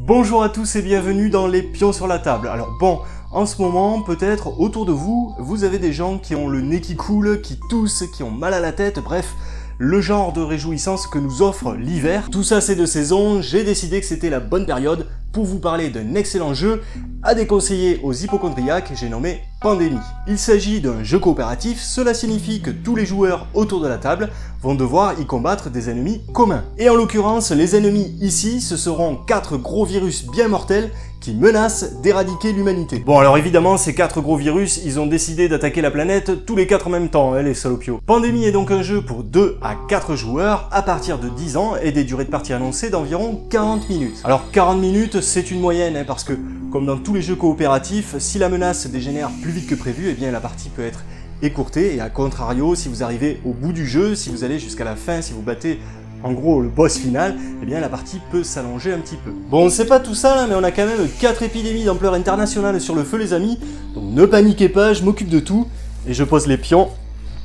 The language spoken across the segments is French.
Bonjour à tous et bienvenue dans les pions sur la table. Alors bon, en ce moment, peut-être autour de vous, vous avez des gens qui ont le nez qui coule, qui toussent, qui ont mal à la tête, bref, le genre de réjouissance que nous offre l'hiver. Tout ça c'est de saison, j'ai décidé que c'était la bonne période pour vous parler d'un excellent jeu à déconseiller aux hypochondriaques, j'ai nommé Pandémie. Il s'agit d'un jeu coopératif, cela signifie que tous les joueurs autour de la table vont devoir y combattre des ennemis communs. Et en l'occurrence, les ennemis ici, ce seront 4 gros virus bien mortels qui menacent d'éradiquer l'humanité. Bon alors évidemment, ces 4 gros virus, ils ont décidé d'attaquer la planète tous les 4 en même temps, les salopios. Pandémie est donc un jeu pour 2 à 4 joueurs à partir de 10 ans et des durées de partie annoncées d'environ 40 minutes. Alors 40 minutes, c'est une moyenne, parce que comme dans tous les jeux coopératifs, si la menace dégénère plus vite que prévu, eh bien la partie peut être écourtée, et à contrario, si vous arrivez au bout du jeu, si vous allez jusqu'à la fin, si vous battez en gros le boss final, eh bien la partie peut s'allonger un petit peu. Bon, c'est pas tout ça là, mais on a quand même 4 épidémies d'ampleur internationale sur le feu les amis, donc ne paniquez pas, je m'occupe de tout, et je pose les pions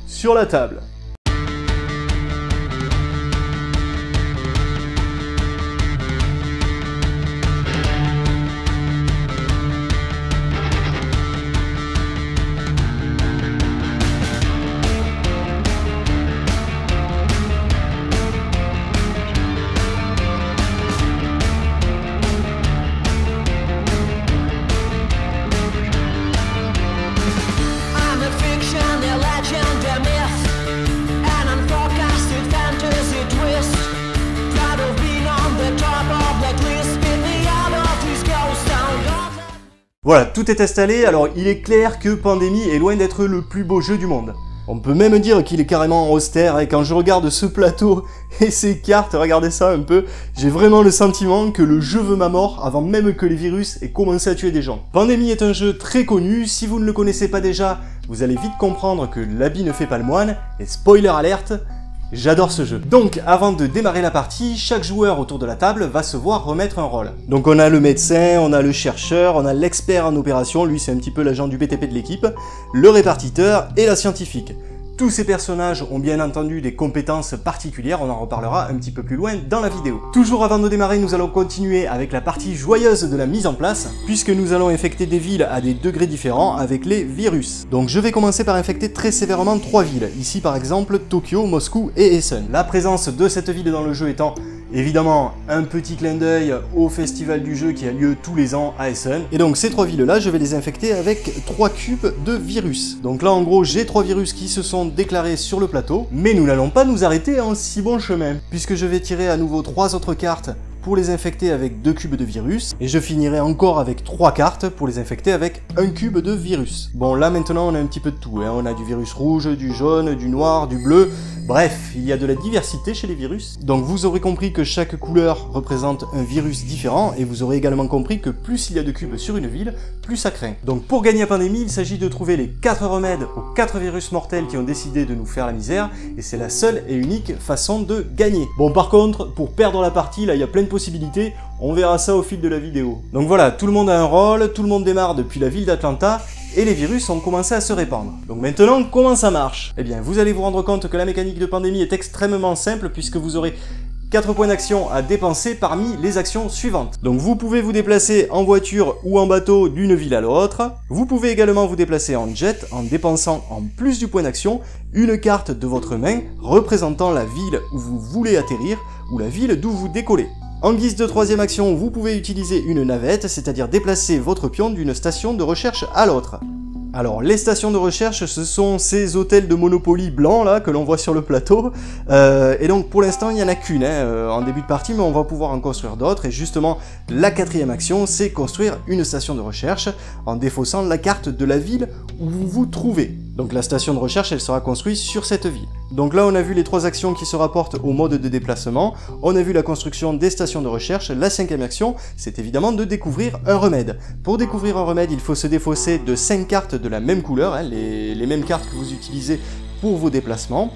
sur la table. Voilà, tout est installé, alors il est clair que Pandémie est loin d'être le plus beau jeu du monde. On peut même dire qu'il est carrément austère, et quand je regarde ce plateau et ces cartes, regardez ça un peu, j'ai vraiment le sentiment que le jeu veut ma mort avant même que les virus aient commencé à tuer des gens. Pandémie est un jeu très connu, si vous ne le connaissez pas déjà, vous allez vite comprendre que l'habit ne fait pas le moine, et spoiler alerte, j'adore ce jeu. Donc, avant de démarrer la partie, chaque joueur autour de la table va se voir remettre un rôle. Donc on a le médecin, on a le chercheur, on a l'expert en opération, lui c'est un petit peu l'agent du BTP de l'équipe, le répartiteur et la scientifique. Tous ces personnages ont bien entendu des compétences particulières, on en reparlera un petit peu plus loin dans la vidéo. Toujours avant de démarrer, nous allons continuer avec la partie joyeuse de la mise en place, puisque nous allons infecter des villes à des degrés différents avec les virus. Donc je vais commencer par infecter très sévèrement 3 villes, ici par exemple Tokyo, Moscou et Essen. La présence de cette ville dans le jeu étant évidemment un petit clin d'œil au festival du jeu qui a lieu tous les ans à Essen. Et donc ces 3 villes là, je vais les infecter avec 3 cubes de virus. Donc là en gros j'ai 3 virus qui se sont déclarés sur le plateau, mais nous n'allons pas nous arrêter en si bon chemin, puisque je vais tirer à nouveau 3 autres cartes pour les infecter avec 2 cubes de virus, et je finirai encore avec 3 cartes pour les infecter avec 1 cube de virus. Bon là maintenant on a un petit peu de tout, hein. On a du virus rouge, du jaune, du noir, du bleu, bref, il y a de la diversité chez les virus. Donc vous aurez compris que chaque couleur représente un virus différent, et vous aurez également compris que plus il y a de cubes sur une ville, plus ça craint. Donc pour gagner à Pandémie, il s'agit de trouver les 4 remèdes aux 4 virus mortels qui ont décidé de nous faire la misère, et c'est la seule et unique façon de gagner. Bon par contre, pour perdre la partie, là il y a plein de possibilités, on verra ça au fil de la vidéo. Donc voilà, tout le monde a un rôle, tout le monde démarre depuis la ville d'Atlanta, et les virus ont commencé à se répandre. Donc maintenant, comment ça marche? Eh bien, vous allez vous rendre compte que la mécanique de Pandémie est extrêmement simple, puisque vous aurez 4 points d'action à dépenser parmi les actions suivantes. Donc vous pouvez vous déplacer en voiture ou en bateau d'une ville à l'autre. Vous pouvez également vous déplacer en jet en dépensant en plus du point d'action une carte de votre main représentant la ville où vous voulez atterrir ou la ville d'où vous décollez. En guise de 3e action, vous pouvez utiliser une navette, c'est-à-dire déplacer votre pion d'une station de recherche à l'autre. Alors, les stations de recherche, ce sont ces hôtels de Monopoly blancs, là, que l'on voit sur le plateau. Et donc, pour l'instant, il n'y en a qu'une, en début de partie, mais on va pouvoir en construire d'autres. Et justement, la 4e action, c'est construire une station de recherche en défaussant la carte de la ville où vous vous trouvez. Donc la station de recherche, elle sera construite sur cette ville. Donc là, on a vu les 3 actions qui se rapportent au mode de déplacement. On a vu la construction des stations de recherche. La 5e action, c'est évidemment de découvrir un remède. Pour découvrir un remède, il faut se défausser de 5 cartes de la même couleur, hein, les mêmes cartes que vous utilisez pour vos déplacements.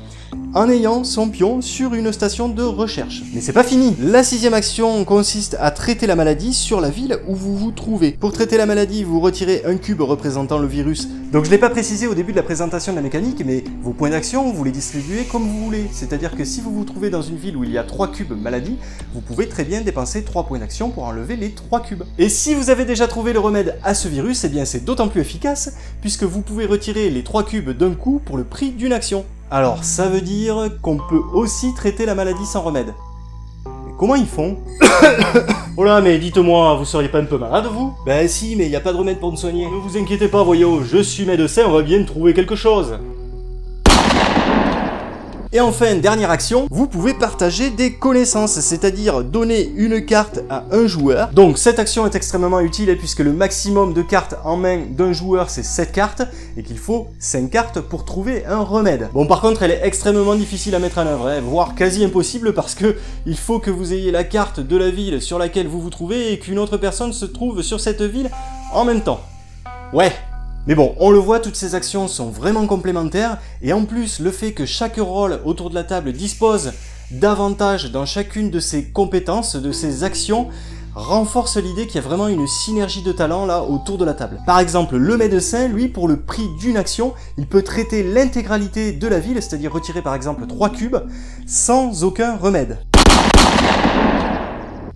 en ayant son pion sur une station de recherche. Mais c'est pas fini. La 6e action consiste à traiter la maladie sur la ville où vous vous trouvez. Pour traiter la maladie, vous retirez un cube représentant le virus. Donc je l'ai pas précisé au début de la présentation de la mécanique, mais vos points d'action, vous les distribuez comme vous voulez. C'est-à-dire que si vous vous trouvez dans une ville où il y a 3 cubes maladie, vous pouvez très bien dépenser 3 points d'action pour enlever les 3 cubes. Et si vous avez déjà trouvé le remède à ce virus, eh bien c'est d'autant plus efficace, puisque vous pouvez retirer les 3 cubes d'un coup pour le prix d'une action. Alors ça veut dire qu'on peut aussi traiter la maladie sans remède. Mais comment ils font? Oh là, mais dites-moi, vous seriez pas un peu malade, vous? Ben si, mais il n'y a pas de remède pour me soigner. Ne vous inquiétez pas, voyons, je suis médecin, on va bien trouver quelque chose. Et enfin, dernière action, vous pouvez partager des connaissances, c'est-à-dire donner une carte à un joueur. Donc cette action est extrêmement utile puisque le maximum de cartes en main d'un joueur c'est 7 cartes et qu'il faut 5 cartes pour trouver un remède. Bon par contre elle est extrêmement difficile à mettre en œuvre, voire quasi impossible parce que il faut que vous ayez la carte de la ville sur laquelle vous vous trouvez et qu'une autre personne se trouve sur cette ville en même temps. Ouais. Mais bon, on le voit, toutes ces actions sont vraiment complémentaires, et en plus, le fait que chaque rôle autour de la table dispose d'avantages dans chacune de ses compétences, de ses actions, renforce l'idée qu'il y a vraiment une synergie de talents là autour de la table. Par exemple, le médecin, lui, pour le prix d'une action, il peut traiter l'intégralité de la ville, c'est-à-dire retirer par exemple 3 cubes, sans aucun remède.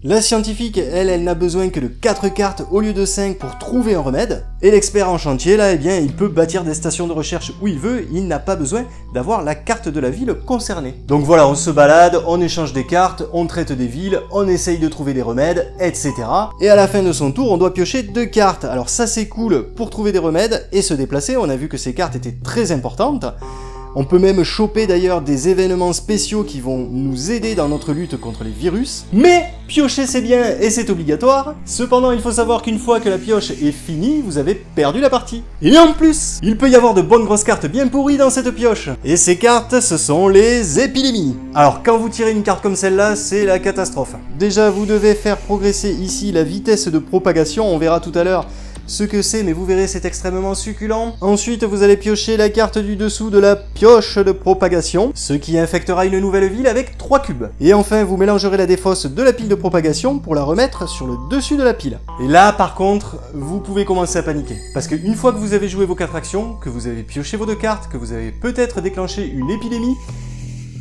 La scientifique, elle n'a besoin que de 4 cartes au lieu de 5 pour trouver un remède. Et l'expert en chantier, là, eh bien, il peut bâtir des stations de recherche où il veut, il n'a pas besoin d'avoir la carte de la ville concernée. Donc voilà, on se balade, on échange des cartes, on traite des villes, on essaye de trouver des remèdes, etc. Et à la fin de son tour, on doit piocher 2 cartes. Alors ça, c'est cool pour trouver des remèdes et se déplacer. On a vu que ces cartes étaient très importantes. On peut même choper d'ailleurs des événements spéciaux qui vont nous aider dans notre lutte contre les virus. Mais piocher c'est bien et c'est obligatoire. Cependant, il faut savoir qu'une fois que la pioche est finie, vous avez perdu la partie. Et en plus, il peut y avoir de bonnes grosses cartes bien pourries dans cette pioche. Et ces cartes, ce sont les épidémies. Alors quand vous tirez une carte comme celle-là, c'est la catastrophe. Déjà, vous devez faire progresser ici la vitesse de propagation. On verra tout à l'heure ce que c'est, mais vous verrez, c'est extrêmement succulent. Ensuite, vous allez piocher la carte du dessous de la pioche de propagation, ce qui infectera une nouvelle ville avec 3 cubes. Et enfin, vous mélangerez la défausse de la pile de propagation pour la remettre sur le dessus de la pile. Et là, par contre, vous pouvez commencer à paniquer. Parce qu'une fois que vous avez joué vos 4 actions, que vous avez pioché vos 2 cartes, que vous avez peut-être déclenché une épidémie,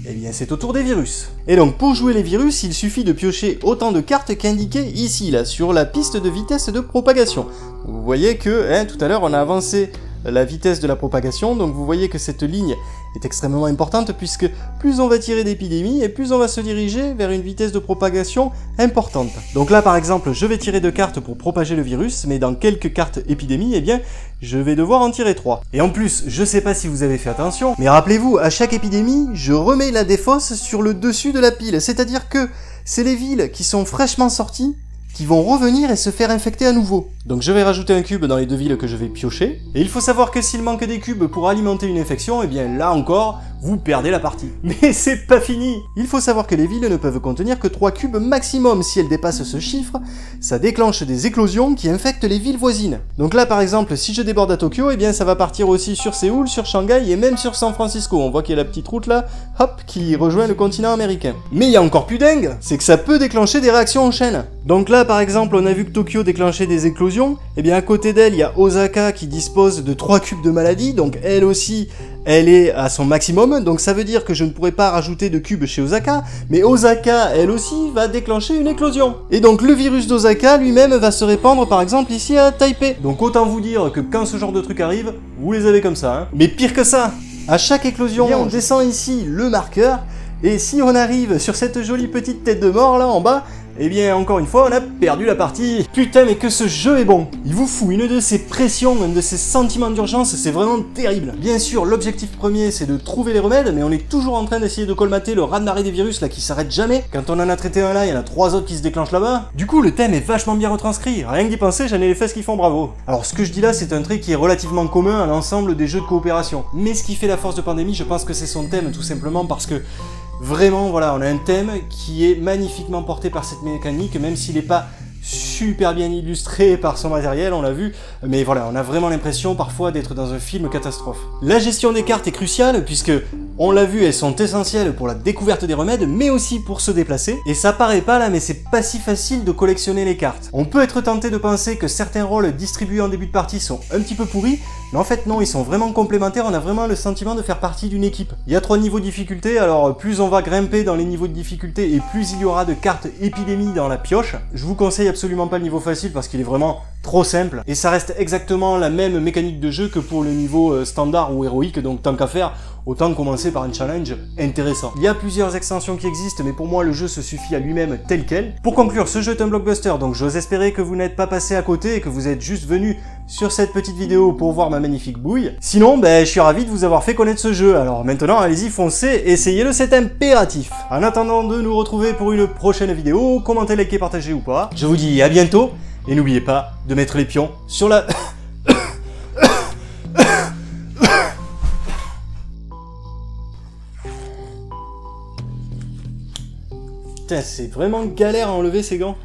eh bien c'est au tour des virus. Et donc pour jouer les virus, il suffit de piocher autant de cartes qu'indiqué ici, là, sur la piste de vitesse de propagation. Vous voyez que, tout à l'heure, on a avancé la vitesse de la propagation, donc vous voyez que cette ligne est extrêmement importante puisque plus on va tirer d'épidémies et plus on va se diriger vers une vitesse de propagation importante. Donc là par exemple je vais tirer 2 cartes pour propager le virus, mais dans quelques cartes épidémies, eh bien je vais devoir en tirer 3. Et en plus, je sais pas si vous avez fait attention, mais rappelez-vous, à chaque épidémie, je remets la défausse sur le dessus de la pile, c'est-à-dire que c'est les villes qui sont fraîchement sorties qui vont revenir et se faire infecter à nouveau. Donc je vais rajouter un cube dans les 2 villes que je vais piocher. Et il faut savoir que s'il manque des cubes pour alimenter une infection, eh bien là encore, vous perdez la partie. Mais c'est pas fini! Il faut savoir que les villes ne peuvent contenir que 3 cubes maximum. Si elles dépassent ce chiffre, ça déclenche des éclosions qui infectent les villes voisines. Donc là par exemple, si je déborde à Tokyo, eh bien ça va partir aussi sur Séoul, sur Shanghai et même sur San Francisco. On voit qu'il y a la petite route là, hop, qui rejoint le continent américain. Mais il y a encore plus dingue, c'est que ça peut déclencher des réactions en chaîne. Donc là par exemple, on a vu que Tokyo déclenchait des éclosions, et bien à côté d'elle, il y a Osaka qui dispose de 3 cubes de maladie, donc elle aussi, elle est à son maximum, donc ça veut dire que je ne pourrais pas rajouter de cubes chez Osaka, mais Osaka, elle aussi, va déclencher une éclosion. Et donc le virus d'Osaka lui-même va se répandre par exemple ici à Taipei. Donc autant vous dire que quand ce genre de truc arrive, vous les avez comme ça, hein. Mais pire que ça, à chaque éclosion, on descend ici le marqueur, et si on arrive sur cette jolie petite tête de mort là en bas, eh bien, encore une fois, on a perdu la partie. Putain, mais que ce jeu est bon. Il vous fout une de ces pressions, un de ces sentiments d'urgence, c'est vraiment terrible. Bien sûr, l'objectif premier, c'est de trouver les remèdes, mais on est toujours en train d'essayer de colmater le raz-de-marée des virus, là, qui s'arrête jamais. Quand on en a traité un là, il y en a 3 autres qui se déclenchent là-bas. Du coup, le thème est vachement bien retranscrit. Rien que d'y penser, j'en ai les fesses qui font bravo. Alors, ce que je dis là, c'est un trait qui est relativement commun à l'ensemble des jeux de coopération. Mais ce qui fait la force de Pandémie, je pense que c'est son thème, tout simplement parce que vraiment, voilà, on a un thème qui est magnifiquement porté par cette mécanique, même s'il n'est pas super bien illustré par son matériel, on l'a vu, mais voilà, on a vraiment l'impression parfois d'être dans un film catastrophe. La gestion des cartes est cruciale, puisque, on l'a vu, elles sont essentielles pour la découverte des remèdes, mais aussi pour se déplacer, et ça paraît pas là, mais c'est pas si facile de collectionner les cartes. On peut être tenté de penser que certains rôles distribués en début de partie sont un petit peu pourris, mais en fait non, ils sont vraiment complémentaires, on a vraiment le sentiment de faire partie d'une équipe. Il y a 3 niveaux de difficulté, alors plus on va grimper dans les niveaux de difficulté et plus il y aura de cartes épidémie dans la pioche. Je vous conseille absolument pas le niveau facile parce qu'il est vraiment trop simple, et ça reste exactement la même mécanique de jeu que pour le niveau standard ou héroïque, donc tant qu'à faire, autant commencer par un challenge intéressant. Il y a plusieurs extensions qui existent, mais pour moi le jeu se suffit à lui-même tel quel. Pour conclure, ce jeu est un blockbuster, donc j'ose espérer que vous n'êtes pas passé à côté et que vous êtes juste venu sur cette petite vidéo pour voir ma magnifique bouille. Sinon, je suis ravi de vous avoir fait connaître ce jeu, alors maintenant allez-y, foncez, essayez-le, c'est impératif. En attendant de nous retrouver pour une prochaine vidéo, commentez, likez, partagez ou pas, je vous dis à bientôt, et n'oubliez pas de mettre les pions sur la... Putain, c'est vraiment galère à enlever ces gants.